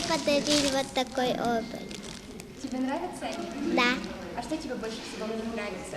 подарили вот такой обувь. Тебе нравятся они? Да, А что тебе больше всего в них нравится?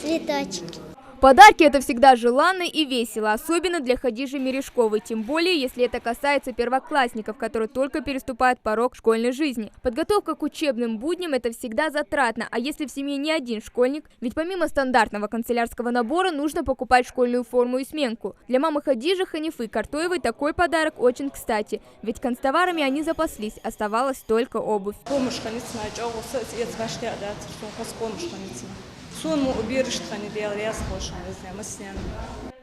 цветочки. Подарки – это всегда желанно и весело, особенно для Хадижи Мережковой, тем более, если это касается первоклассников, которые только переступают порог школьной жизни. Подготовка к учебным будням – это всегда затратно, а если в семье не один школьник, ведь помимо стандартного канцелярского набора нужно покупать школьную форму и сменку. Для мамы Хадижи Ханифы Картоевой такой подарок очень кстати, ведь канцтоварами они запаслись, оставалась только обувь.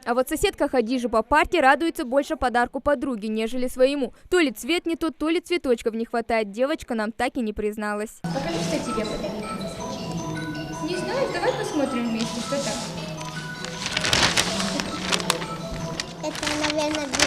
А вот соседка Хадижи по парте радуется больше подарку подруге, нежели своему. То ли цвет не тот, то ли цветочков не хватает. Девочка нам так и не призналась. Покажи, что тебе подарили. Не знаю, давай посмотрим вместе, что там. Это, наверное, для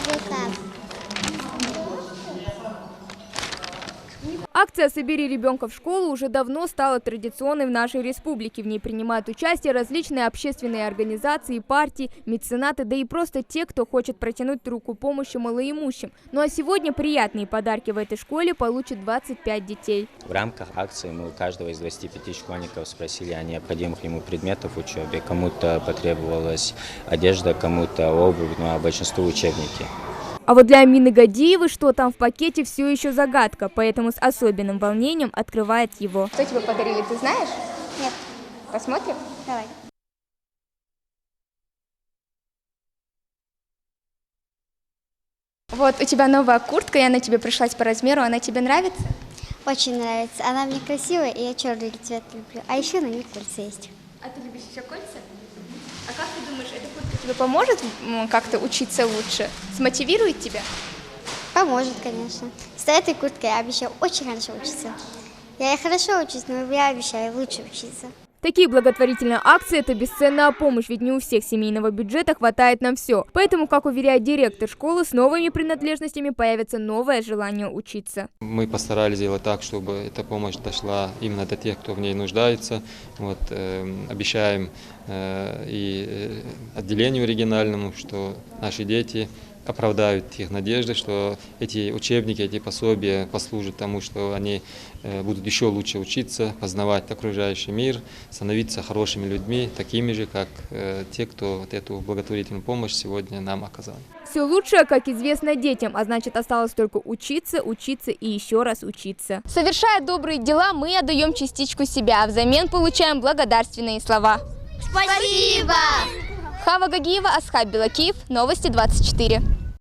Акция «Собери ребенка в школу» уже давно стала традиционной в нашей республике. В ней принимают участие различные общественные организации, партии, меценаты, да и просто те, кто хочет протянуть руку помощи малоимущим. Ну а сегодня приятные подарки в этой школе получат 25 детей. В рамках акции мы у каждого из 25 школьников спросили о необходимых ему предметах в учебе. Кому-то потребовалась одежда, кому-то обувь, ну а большинству учебники. А вот для Амины Гадиевой, что там в пакете, все еще загадка, поэтому с особенным волнением открывает его. Что тебе подарили, ты знаешь? Нет. Посмотрим? Давай. Вот, у тебя новая куртка, и она тебе пришлась по размеру, она тебе нравится? Очень нравится. Она мне красивая, и я черный цвет люблю. А еще на ней кольца есть. А ты любишь еще кольца? А как ты думаешь, эта куртка тебе поможет как-то учиться лучше? Смотивирует тебя? Поможет, конечно. С этой курткой я обещаю очень хорошо учиться. Я и хорошо учусь, но я обещаю лучше учиться. Такие благотворительные акции – это бесценная помощь, ведь не у всех семейного бюджета хватает на все. Поэтому, как уверяет директор школы, с новыми принадлежностями появится новое желание учиться. Мы постарались сделать так, чтобы эта помощь дошла именно до тех, кто в ней нуждается. Вот, обещаем и отделению региональному, что наши дети оправдают их надежды, что эти учебники, эти пособия послужат тому, что они будут еще лучше учиться, познавать окружающий мир, становиться хорошими людьми, такими же, как те, кто вот эту благотворительную помощь сегодня нам оказал. Все лучшее, как известно, детям, а значит, осталось только учиться, учиться и еще раз учиться. Совершая добрые дела, мы отдаем частичку себя, а взамен получаем благодарственные слова. Спасибо! Хава Гагиева, Асхаб Белакиев, Новости 24.